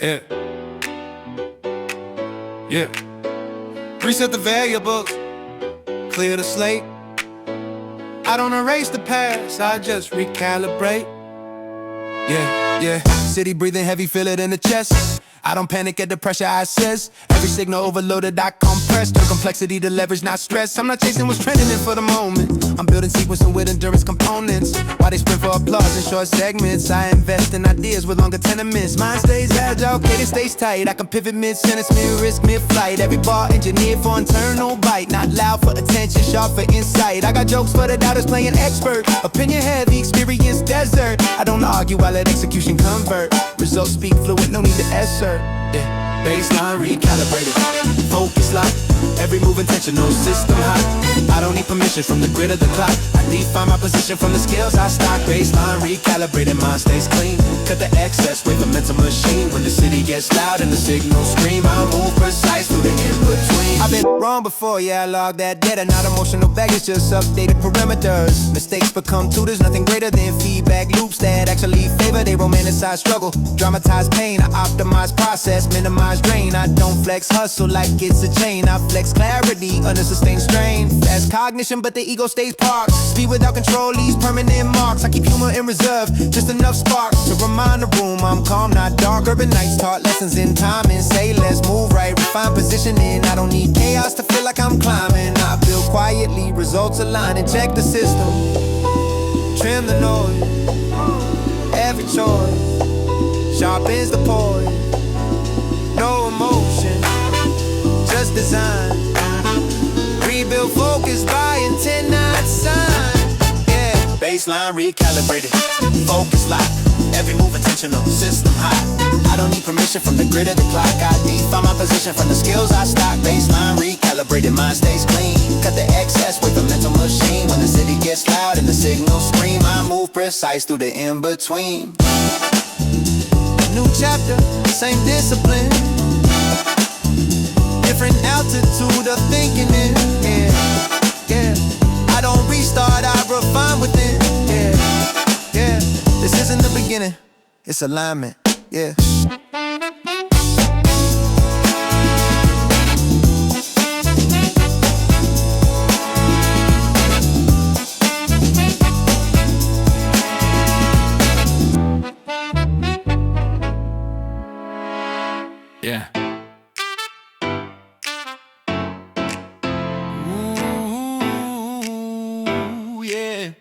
Yeah. Yeah. Reset the variables, clear the slate. I don't erase the past, I just recalibrate. Yeah. City breathing heavy, feel it in the chest. I don't panic at the pressure I assess. Every signal overloaded, I compress. Turn complexity to leverage, not stress. I'm not chasing what's trending in for the moment. I'm building sequencing with endurance components. While they sprint for applause in short segments, I invest in ideas with longer tenements. Mine stays agile, cadence stays tight. I can pivot mid-sentence, mid-risk, mid-flight. Every bar engineered for internal bite. Not loud for attention, sharp for insight. I got jokes for the doubters playing expert. Opinion heavy, experience desert. I don't argue, I let execution convert. Results speak fluent, no need to assert. Yeah. Baseline recalibrated, focus locked. Every move intentional, system hot. I don't need permission from the grid of the clock. I define my position from the skills I stock. Baseline recalibrated, mind stays clean. Cut the excess with a mental machine. When the city gets loud and the signals scream, I move precise through the in-between. I've been wrong before, yeah, I log that data. Not emotional baggage, just updated parameters. Mistakes become tutors, nothing greater than feedback loops that actually favor. They romanticize struggle, dramatize pain. I optimize process, minimize drain. I don't flex hustle like it's a chain. I flex clarity under sustained strain. Fast cognition, but the ego stays parked. Speed without control leaves permanent marks. I keep humor in reserve, just enough spark to remind the room I'm calm, not dark. Urban nights taught lessons in timing. Say let's move right, refine positioning. I don't need chaos to feel like I'm climbing. I build quietly, results align and check the system. Trim the noise, every choice sharpens the poise. No emotion, just design. Rebuild focus by intent, not sign. Yeah. Baseline recalibrated, focus locked. Every move intentional, system hot. I don't need permission from the grid of the clock. I define my position from the skills I stock. Baseline recalibrated, mind stays clean. Cut the excess with a mental machine. When the city gets loud and the signals scream, I move precise through the in-between. New chapter, same discipline. Different altitude of thinking in. Yeah. I don't restart, I refine within. Yeah. This isn't the beginning, it's alignment. Yeah. Yeah. Ooh, yeah.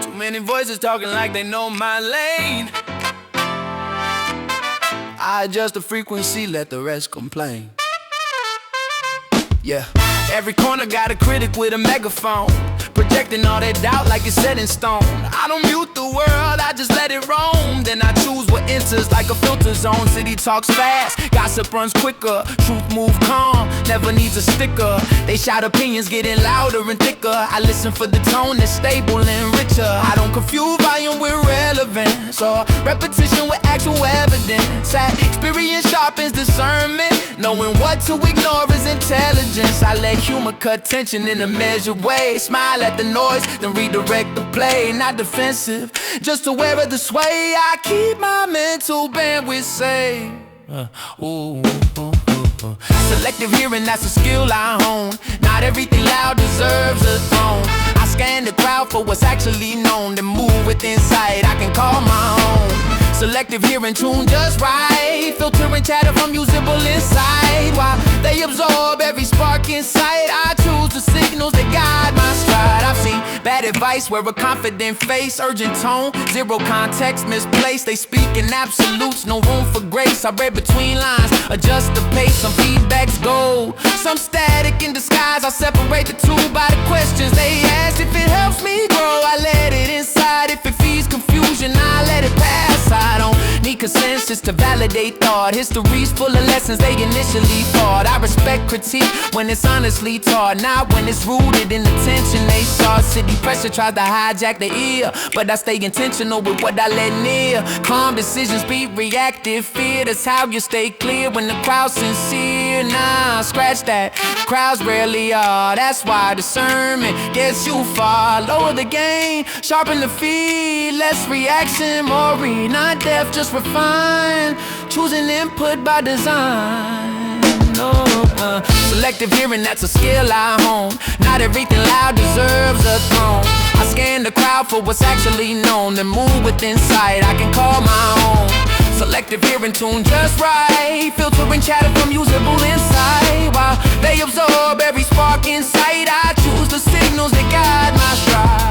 Too many voices talking like they know my lane. I adjust the frequency, let the rest complain. Yeah. Every corner got a critic with a megaphone, projecting all that doubt like it's set in stone. I don't mute the world, I just let it roam. Then I choose what enters like a filter zone. City talks fast, gossip runs quicker. Truth move calm, never needs a sticker. They shout opinions getting louder and thicker. I listen for the tone that's stable and richer. I don't confuse volume with relevance or repetition with actual evidence. That experience sharpens discernment. Knowing what to ignore is intelligence. I let humor cut tension in a measured way. Smile at the noise, then redirect the play. Not defensive, just aware of the sway. I keep my mental bandwidth safe. Selective hearing, that's a skill I hone. Not everything loud deserves a throne. I scan the crowd for what's actually known, then move with insight I can call my own. Selective hearing, tune just right. Filtering chatter from usable insight. While they absorb every spark in sight, I choose the signals that guide my stride. I've seen bad advice where a confident face, urgent tone, zero context, misplaced. They speak in absolutes, no room for grace. I read between lines, adjust the pace. Some feedback's gold, some static in disguise. I separate the two by the questions they ask. If it helps me grow, I let it inside. If it feeds confusion, I let it pass. I don't need consensus to validate thought. History's full of lessons they initially fought. I respect critique when it's honestly taught, not when it's rooted in the tension they saw. City pressure tries to hijack the ear, but I stay intentional with what I let near. Calm decisions beat reactive fear. That's how you stay clear when the crowd's sincere. Nah, scratch that, crowds rarely are. That's why discernment gets you far. Lower the gain, sharpen the feed. Less reaction, more read. Not deaf, just refine. Choosing input by design. No, selective hearing, that's a skill I hone. Not everything loud deserves a throne. I scan the crowd for what's actually known, then move with insight I can call my own. Selective hearing, tune just right, filtering chatter from usable insight. While they absorb every spark in sight, I choose the signals that guide my stride.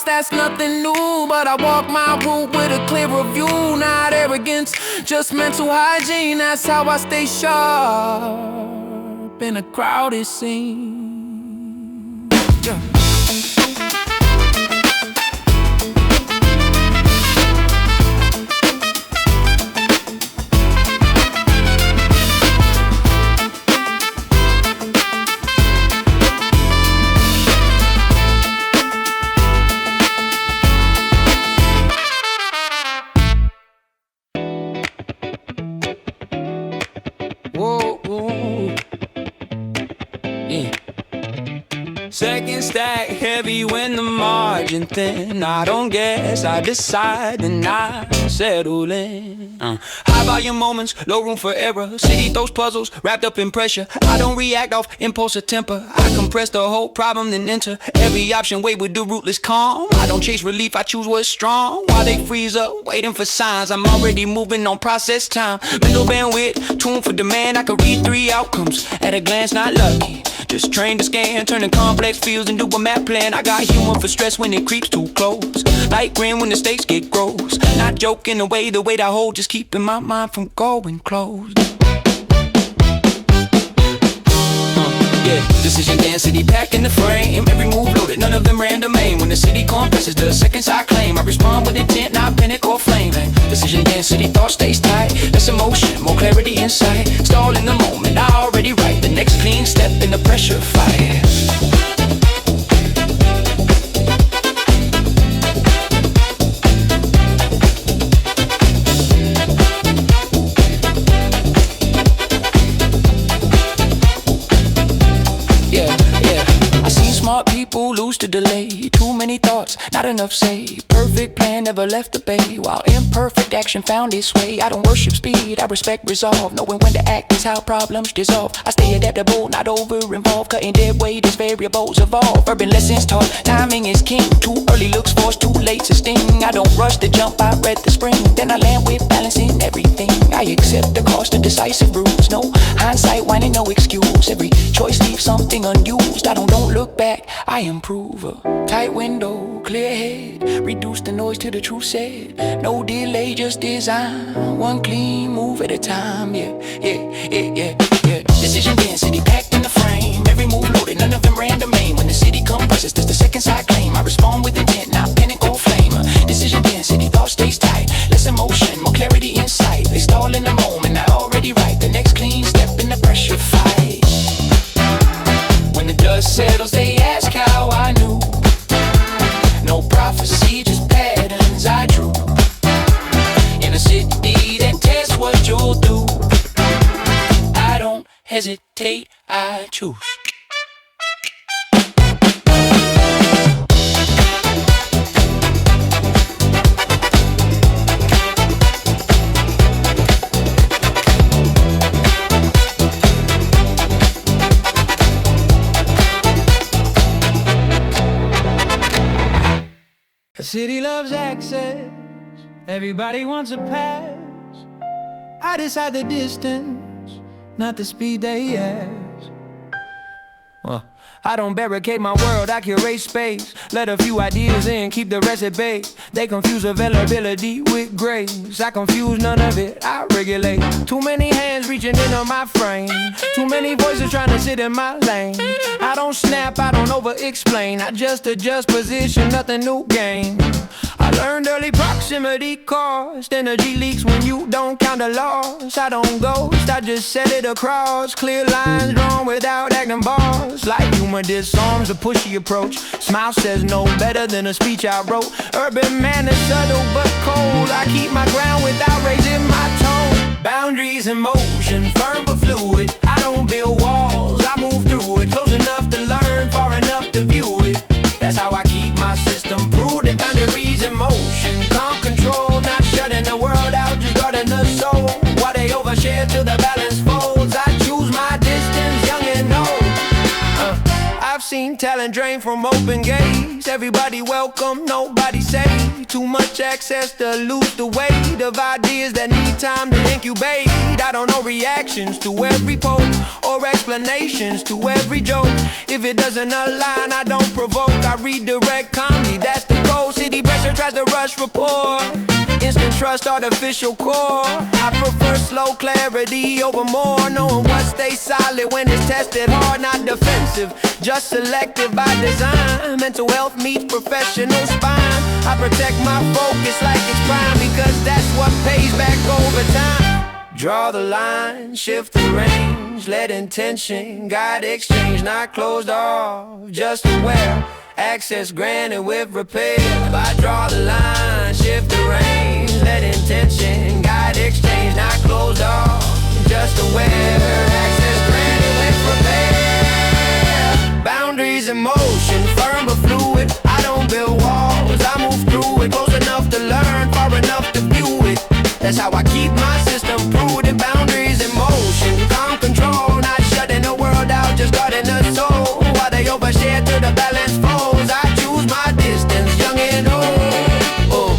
That's nothing new, but I walk my route with a clearer view. Not arrogance, just mental hygiene. That's how I stay sharp in a crowded scene. Yeah. Second stack heavy when the margin thin. I don't guess, I decide and I settle in. High volume moments, low room for error. City throws puzzles wrapped up in pressure. I don't react off impulse or temper. I compress the whole problem then enter every option way with the rootless calm. I don't chase relief, I choose what's strong. While they freeze up, waiting for signs, I'm already moving on process time. Mental bandwidth, tune for demand. I could read 3 outcomes at a glance, not lucky. Just trained to scan, turning complex fields into a map plan. I got humor for stress when it creeps too close. Light grin when the stakes get gross. Not joking away the weight I hold, just keeping my mind from going closed. Yeah, decision density packed in the frame. Every move loaded, none of them random aim. When the city compresses the seconds I claim, I respond with intent, not panic or flame. Decision density, thought stays tight. Less emotion, more clarity, insight. Stall in the moment, I already write the next clean step in the pressure fight. Smart people lose to delay. Too many thoughts, not enough say. Perfect plan never left the bay, while imperfect action found its way. I don't worship speed, I respect resolve. Knowing when to act is how problems dissolve. I stay adaptable, not over-involved. Cutting dead weight as variables evolve. Urban lessons taught, timing is king. Too early looks forced, too late to sting. I don't rush the jump, I read the spring. Then I land with balance in everything. I accept the cost of decisive rules. No hindsight, whining, no excuse. Every choice leaves something unused. I don't look back, I improve. A tight window, clear head, reduce the noise to the truth said. No delay, just design, one clean move at a time. Yeah. Decision density packed in the frame. Every move loaded, none of them random aim. When the city compresses, just the seconds I claim. I respond with intent, not panic or flame. Decision density, thought stays tight. Less emotion, more clarity, insight. They stall in the moment, I already write the next clean step in the pressure fight. When the dust settles, they ask how I knew. No prophecy, just patterns I drew. In a city that tests what you'll do. I don't hesitate, I choose. The city loves access, everybody wants a pass. I decide the distance, not the speed they ask. I don't barricade my world, I curate space. Let a few ideas in, keep the rest at bay. They confuse availability with grace. I confuse none of it, I regulate. Too many hands reaching into my frame. Too many voices trying to sit in my lane. I don't snap, I don't over-explain. I just adjust position, nothing new game. I learned early proximity cost. Energy leaks when you don't count the loss. I don't ghost, I just set it across. Clear lines drawn without acting boss. Like humor disarms a pushy approach. Smile says no better than a speech I wrote. Urban man is subtle but cold. I keep my ground without raising my tone. Boundaries in motion, firm but fluid. I don't build walls, I move through it. Close enough to learn, far enough to view it. That's how I keep my system prudent. Boundaries in motion, calm control. Not shutting the world out, just guarding the soul. While they overshare till the balance folds, I choose my distance, young and old. I've seen talent drain from open gates. Everybody welcome, nobody say. Too much access to lose the weight of ideas that need time to incubate. I don't know reactions to every post or explanations to every joke. If it doesn't align, I don't provoke. I redirect calmly, that's the goal. City pressure tries to rush rapport. Instant trust, artificial core. I prefer slow clarity over more. Knowing what stays solid when it's tested hard. Not defensive, just selective by design. Mental health meets professional spine. I protect my focus like it's prime, because that's what pays back over time. Draw the line, shift the range. Let intention guide exchange. Not closed off, just aware. Access granted with repair. I draw the line, shift the range. Let intention guide exchange. Not closed off, just aware. Access granted with repair. Boundaries in motion, firm but fluid. I don't build walls, I move through it. Close enough to learn, far enough to view it. That's how I keep my system prudent. Boundaries in motion, calm control. Not shutting the world out, just guarding the soul. While they overshare till the balance falls, I choose my distance, young and old.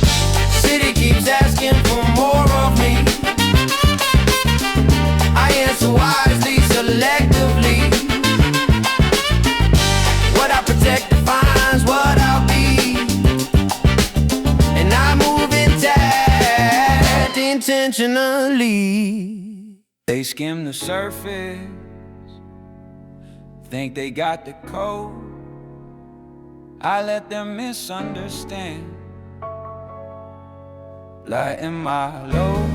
City keeps asking for more of me. I answer wisely, selectively. What I protect defines what I'll be. And I move intact, intentionally. They skim the surface, think they got the code. I let them misunderstand, lighten my load.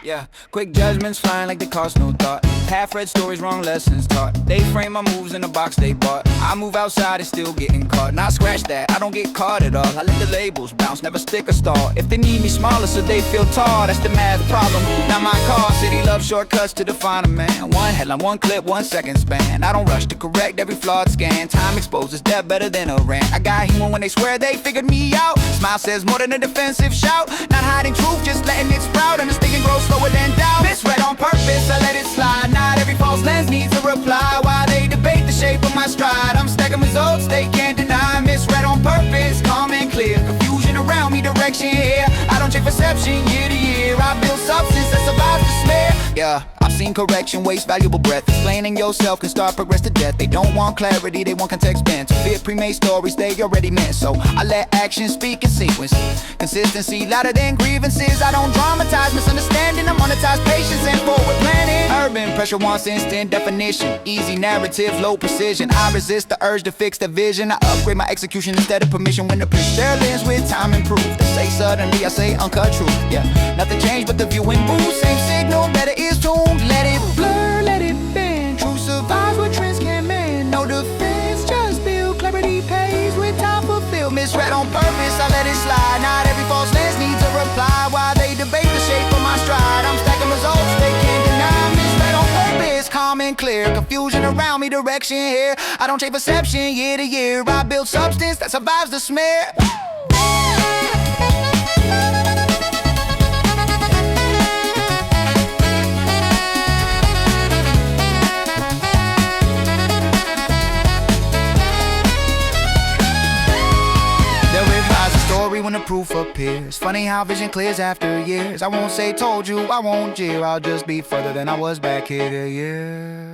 Yeah, quick judgments flying like they cost no thought. Half-read stories, wrong lessons taught. They frame my moves in a box they bought. I move outside and still getting caught. Not scratch that, I don't get caught at all. I let the labels bounce, never stick or stall. If they need me smaller so they feel tall, that's the math problem, not my call. City love shortcuts to define a man. One headline, one clip, 1 second span. I don't rush to correct every flawed scan. Time exposes depth better than a rant. I got humor when they swear they figured me out. Smile says more than a defensive shout. Not hiding truth, just letting it sprout. Understanding grows slower than doubt. Misread on purpose, I let it slide. Not every false lens needs a reply. While they debate the shape of my stride, I'm stacking results they can't deny. Misread on purpose, calm and clear. Confusion around me, direction here. I don't check perception year to year. I build substance that survives the smear. Yeah, I've seen correction waste valuable breath. Explaining yourself can start progress to death. They don't want clarity, they want context bent. To fit pre-made stories they already meant. So I let action speak in sequence. Consistency louder than grievances. I don't dramatize misunderstanding. I monetize patience and forward planning. Urban pressure wants instant definition. Easy narrative, low precision. I resist the urge to fix the vision. I upgrade my execution instead of permission. When the pitch their lens with time improved. They say suddenly, I say uncut truth. Yeah, nothing changed but the viewing booth. Same signal, better is tuned. Let it blur, let it bend. Truth survives what trends can't mend. No defense, just build. Clarity pays with time fulfilled. Misread on purpose, I let it slide. Not every false lens needs a reply. While they debate the shape of my stride, I'm stacking results they can't deny. Misread on purpose, calm and clear. Confusion around me, direction here. I don't change perception year to year. I build substance that survives the smear. When the proof appears. Funny how vision clears after years. I won't say told you, I won't jeer. I'll just be further than I was back here, yeah.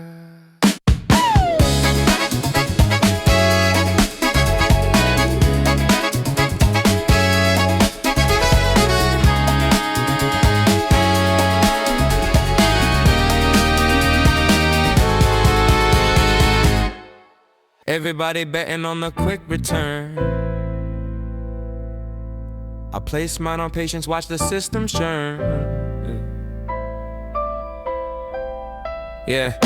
Everybody betting on the quick return. I place mine on patience, watch the system churn. Yeah.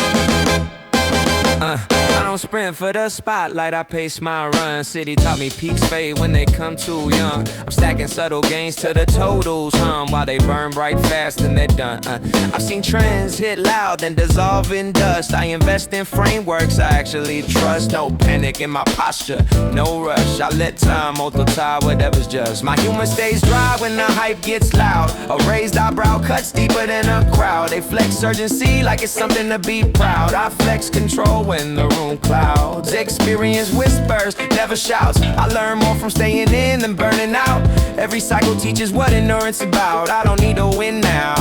I don't sprint for the spotlight, I pace my run. City taught me peaks fade when they come too young. I'm stacking subtle gains to the totals hum while they burn bright fast and they're done. I've seen trends hit loud then dissolve in dust. I invest in frameworks I actually trust. No panic in my posture, no rush. I let time multiply whatever's just. My humor stays dry when the hype gets loud. A raised eyebrow cuts deeper than a crowd. They flex urgency like it's something to be proud. I flex control when the room clouds. Experience whispers, never shouts. I learn more from staying in than burning out. Every cycle teaches what endurance about. I don't need to win now,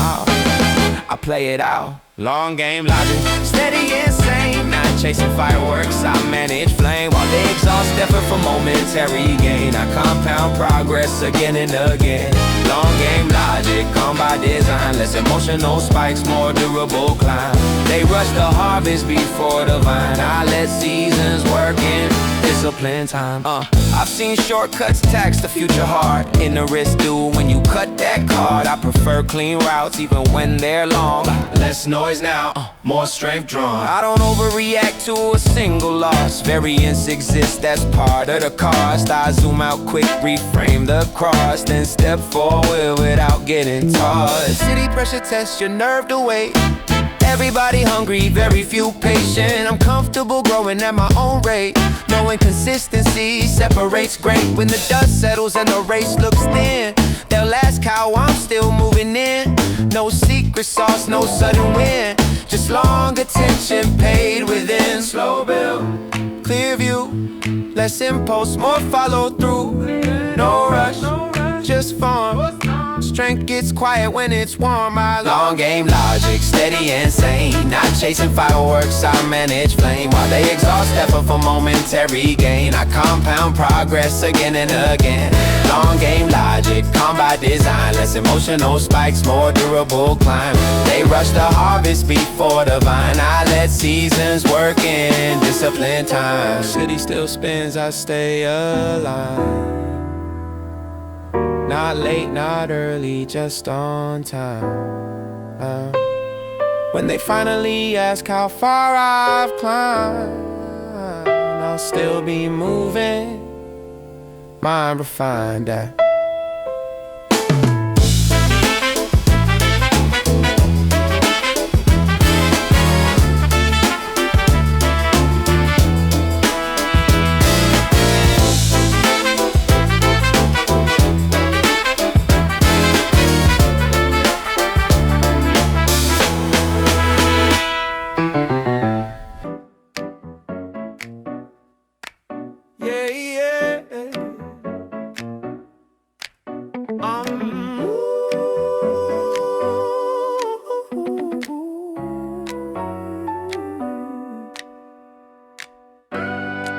I play it out. Long game logic, steady and sane. Not chasing fireworks, I manage flame. While they exhaust effort for momentary gain, I compound progress again and again. Long game logic, calm by design. Less emotional spikes, more durable climb. They rush the harvest before the vine. I let seasons work in discipline time. I've seen shortcuts tax the future hard. In the risk due when you cut that card. I prefer clean routes even when they're long. Less noise now, more strength drawn. I don't overreact to a single loss. Variance exists, that's part of the cost. I zoom out quick, reframe the cross, then step forward without getting tossed. City pressure tests your nerve to wait. Everybody hungry, very few patient. I'm comfortable growing at my own rate. Knowing consistency separates great. When the dust settles and the race looks thin, they'll ask how I'm still moving in. No secret sauce, no sudden win. Just long attention paid within. Slow build, clear view. Less impulse, more follow through. No rush, just form. Strength gets quiet when it's warm. I long game logic, steady and sane. Not chasing fireworks, I manage flame. While they exhaust effort for momentary gain, I compound progress again and again. Long game logic, calm by design. Less emotional spikes, more durable climb. They rush the harvest before the vine. I let seasons work in discipline time. City still spins, I stay alive. Not late, not early, just on time. When they finally ask how far I've climbed, I'll still be moving, mind refined that.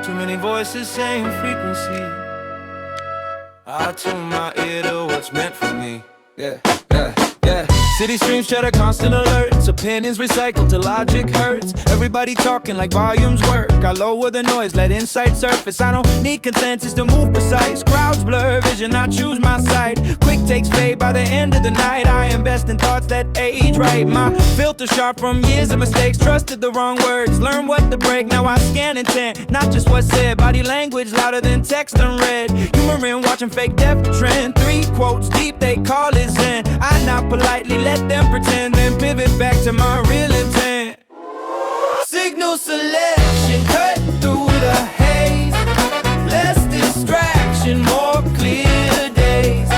Too many voices, same frequency. I tune my ear to what's meant for me. Yeah. City streams chatter, constant alerts. Opinions recycled till logic hurts. Everybody talking like volumes work. I lower the noise, let insight surface. I don't need consensus to move precise. Crowds blur vision, I choose my side. Quick takes fade by the end of the night. I invest in thoughts that age right. My filter sharp from years of mistakes. Trusted the wrong words, learn what to break. Now I scan intent, not just what's said. Body language louder than text unread. Humor in watching fake death trend. 3 quotes deep, they call it zen. I not politely let them pretend, then pivot back to my real intent. Signal selection, cut through the haze. Less distraction, more clear days.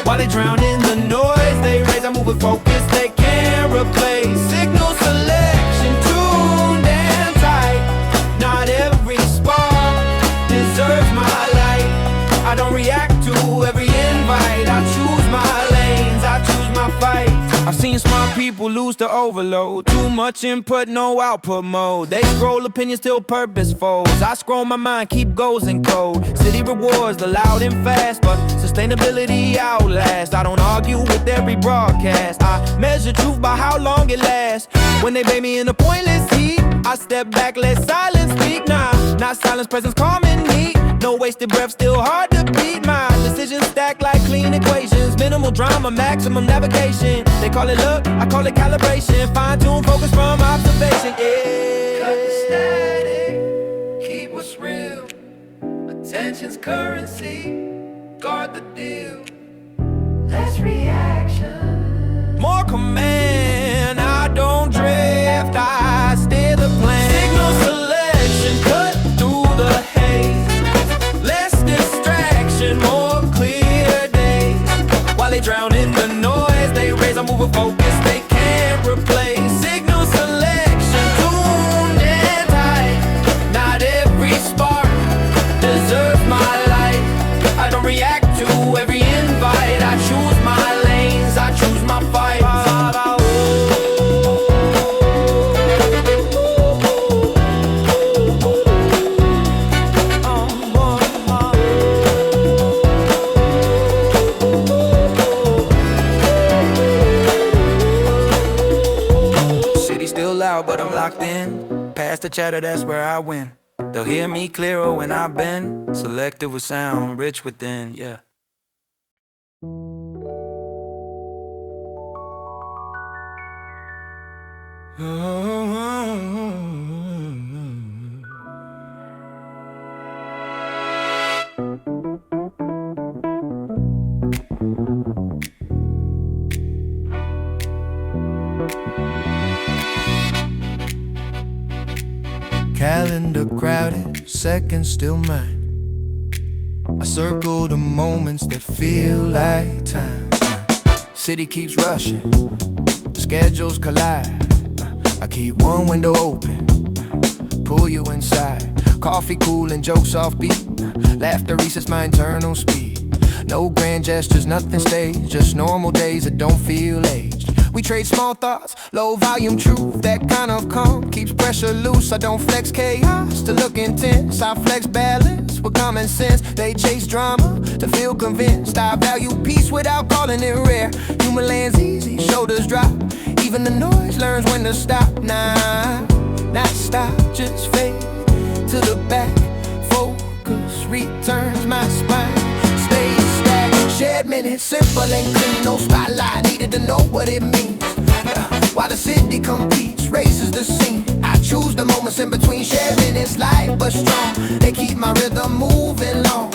While they drown in the noise, they raise. I move with focus, they can't replace. Signal selection, tuned and tight. Not every spark deserves my light. I don't react to every invite. I choose my lanes, I choose my fight. I've seen smart people lose to overload. Too much input, no output mode. They scroll opinions till purpose folds. I scroll my mind, keep goals in code. City rewards the loud and fast, but sustainability outlasts. I don't argue with every broadcast. I measure truth by how long it lasts. When they bait me in a pointless heat, I step back, let silence speak. Nah, Not silence, presence, calm and neat. No wasted breath, still hard to beat. My decisions stack like clean equations. Minimal drama, maximum navigation. They call it luck, I call it calibration. Fine-tune, focus from observation. Yeah. Cut the static, keep what's real. Attention's currency, guard the deal. Less reaction, more command. I don't drift, I steer the plan. Signal selection, cut through the haze. Less distraction, more clear days. While they drown in the noise, they raise, I move a focus they can't replace. Signal selection, tuned and tight. Not every spark deserves my light. I don't react to every invite. I choose my lanes, I choose my fight. City still loud, but I'm locked in. Past the chatter, that's where I win. They'll hear me clearer when I've been selective with sound, rich within, yeah. Calendar crowded, seconds still mine. I circle the moments that feel like time. City keeps rushing, schedules collide. I keep one window open, pull you inside. Coffee cool and jokes off beat. Laughter resets my internal speed. No grand gestures, nothing staged. Just normal days that don't feel aged. We trade small thoughts, low volume truth. That kind of calm keeps pressure loose. I don't flex chaos to look intense. I flex balance with common sense. They chase drama to feel convinced. I value peace without calling it rare. Human lands easy, shoulders drop. Even the noise learns when to stop. Nah, not stop, just fade to the back. Focus returns my spine. Stay stacked, shared minutes, simple and clean. No spotlight, needed to know what it means. While the city competes, races the scene. I choose the moments in between. Shared minutes, light but strong. They keep my rhythm moving long.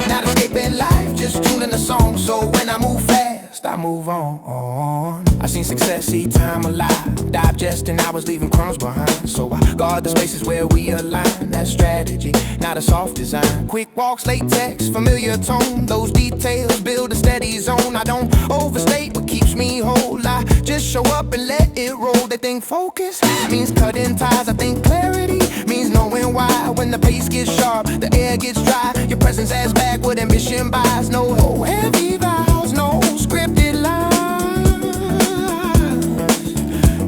Not escaping life, just tuning the song. So when I move fast, I move on. I seen success, see time alive. Digesting, I was leaving crumbs behind. So I guard the spaces where we align. That's strategy, not a soft design. Quick walks, late text, familiar tone. Those details build a steady zone. I don't overstate what keeps me whole. I just show up and let it roll. They think focus means cutting ties. I think clarity means knowing why. When the pace gets sharp, the air gets dry. Your presence adds back what ambition buys. No heavy vows, no scripted lines.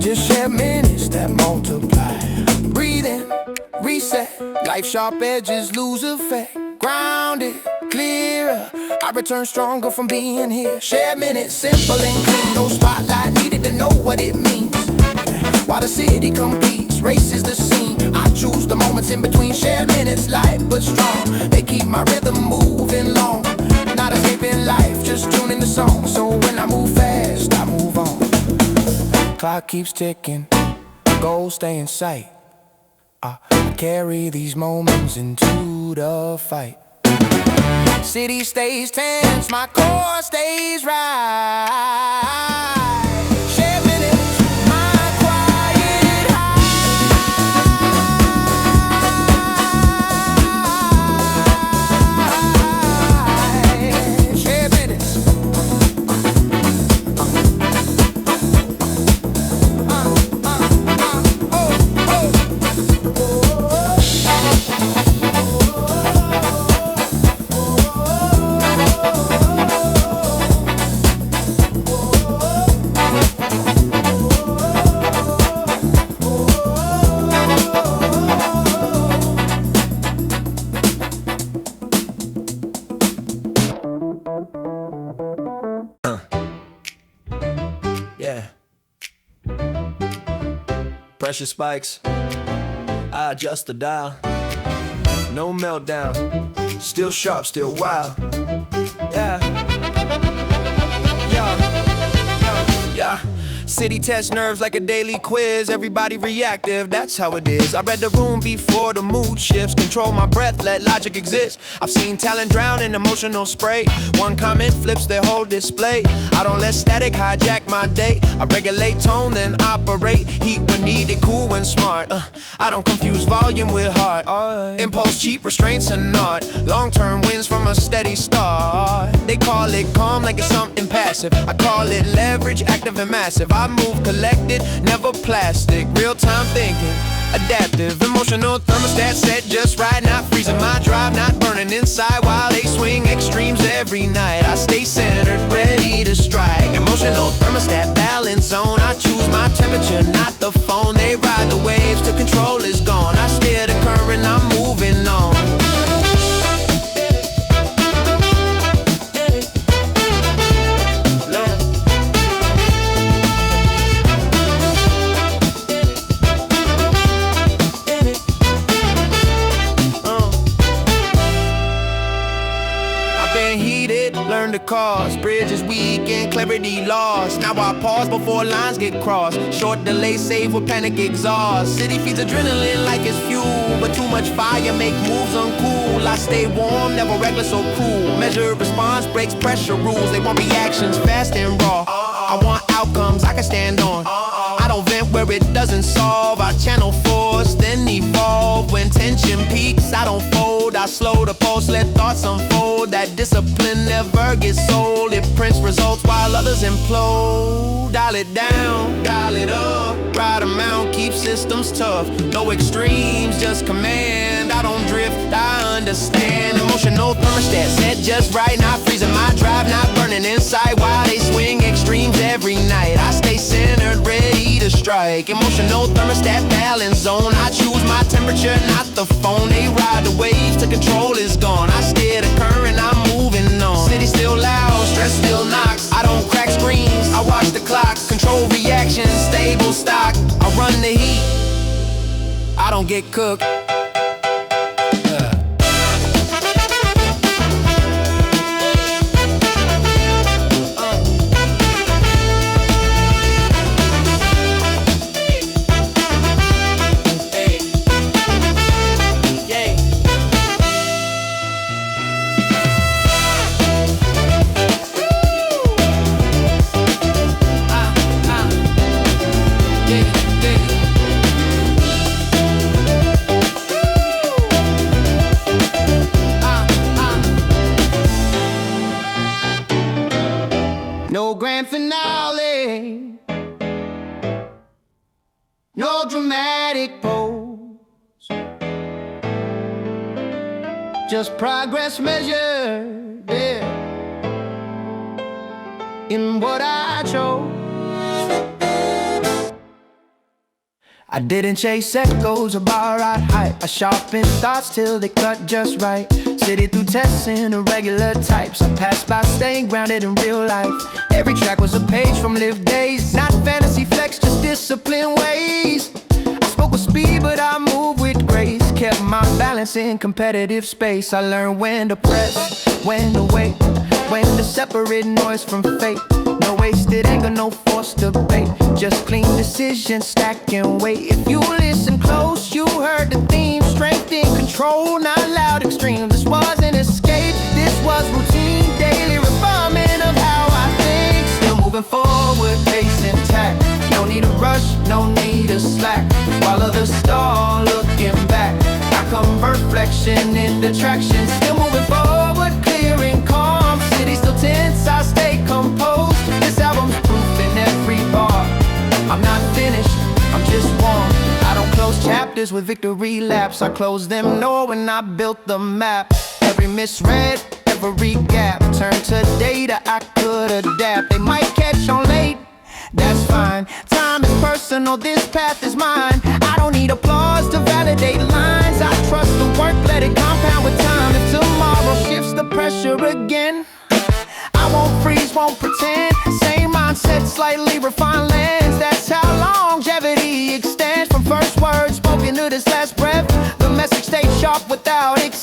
Just share minutes that multiply. Breathing, reset. Life sharp edges lose effect. Grounded, clearer. I return stronger from being here. Share minutes, simple and clean. No spotlight, needed to know what it means. While the city competes, races the scene. I choose the moments in between. Share minutes, light but strong. They keep my rhythm moving long. Not escaping life, just tuning the song. So when I move fast, I move on. Clock keeps ticking, goals stay in sight. I carry these moments into the fight. City stays tense, my core stays right. Share minutes, my quiet high. Share minutes. Yeah. Pressure spikes. I adjust the dial. no meltdown. Still sharp, still wild. Yeah. Yeah. City test nerves like a daily quiz. Everybody reactive, that's how it is. I read the room before the mood shifts. Control my breath, let logic exist. I've seen talent drown in emotional spray. One comment flips their whole display. I don't let static hijack my day. I regulate tone, then operate. Heat when needed, cool when smart. I don't confuse volume with heart. Impulse cheap, restraints are not. Long-term wins from a steady start. They call it calm like it's something passive. I call it leverage, active and massive. I move collected, never plastic. Real-time thinking, adaptive. Emotional thermostat set just right. Not freezing my drive, not burning inside. While they swing extremes every night, I stay centered, ready to strike. Emotional thermostat balance zone. I choose my temperature, not the phone. They ride the waves till control is gone. I steer the current, I'm moving on. Learn to cause, bridges weak and clarity lost. Now I pause before lines get crossed. Short delay save with panic exhaust. City feeds adrenaline like it's fuel, but too much fire make moves uncool. I stay warm, never reckless or cruel. Measured response breaks pressure rules. They want reactions fast and raw. I want outcomes I can stand on. I don't vent where it doesn't solve. I channel force, then evolve. When tension peaks, I don't fold. I slow the pulse, let thoughts unfold. That discipline never gets sold. It prints results while others implode. Dial it down, dial it up. Ride a mount, keep systems tough. No extremes, just command. I don't drift, I understand. Emotional thermostat set just right. Not freezing my drive, not burning inside. While they swing extremes every night, I stay centered, ready to strike. Emotional thermostat balance zone. I choose my temperature, not the phone. They ride the waves till control is gone. I steer the current, I'm moving on. City still loud, stress still knocks. I don't crack screens, I watch the clocks. Control reactions, stable stock. I run the heat, I don't get cooked. No grand finale, no dramatic pose, just progress measured, yeah, in what I chose. I didn't chase echoes or borrowed hype. I sharpened thoughts till they cut just right. City through tests in irregular types. I passed by staying grounded in real life. Every track was a page from lived days. Not fantasy flex, just disciplined ways. I spoke with speed, but I moved with grace. Kept my balance in competitive space. I learned when to press, when to wait, when to separate noise from fake. No wasted anger, no forced debate. Just clean decisions, stack and wait. If you listen close, you heard the theme. Strength in control, not loud extremes. This wasn't escape, this was routine. Daily refinement of how I think. Still moving forward, pace intact. No need to rush, no need to slack. While others stall, looking back, I convert flexion into traction. Still moving forward, clear and calm. City still tense, I stay composed. This album's proof in every bar. I'm not finished, I'm just warm. I don't close chapters with victory laps. I close them knowing I built the map. Every misread, every gap, turn to data I could adapt. They might catch on late, that's fine. Time is personal, this path is mine. I don't need applause to validate lines. I trust the work, let it compound with time. If tomorrow shifts the pressure again, I won't freeze, won't pretend. Same mindset, slightly refined lens. That's how longevity extends. From first words spoken to this last breath, the message stays sharp without it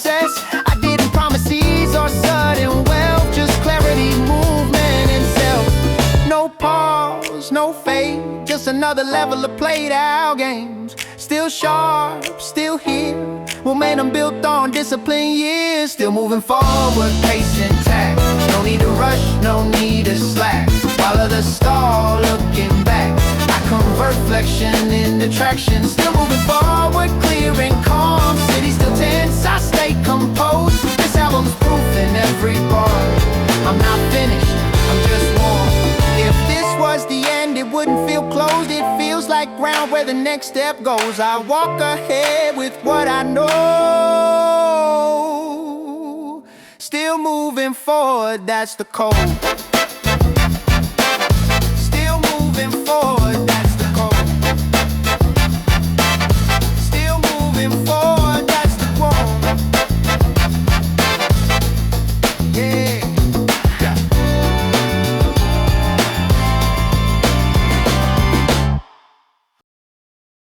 full of played out games. Still sharp, still here. Momentum built on discipline years. Still moving forward, pace intact. No need to rush, no need to slack. Follow the star, looking back. I convert flexion into traction. Still moving forward, clear and calm. City still tense, I stay composed. This album's proof in every bar. I'm not finished, I'm just warm. If this was the end, it wouldn't feel closed. It feels like ground where the next step goes. I walk ahead with what I know. Still moving forward, that's the code. Still moving forward.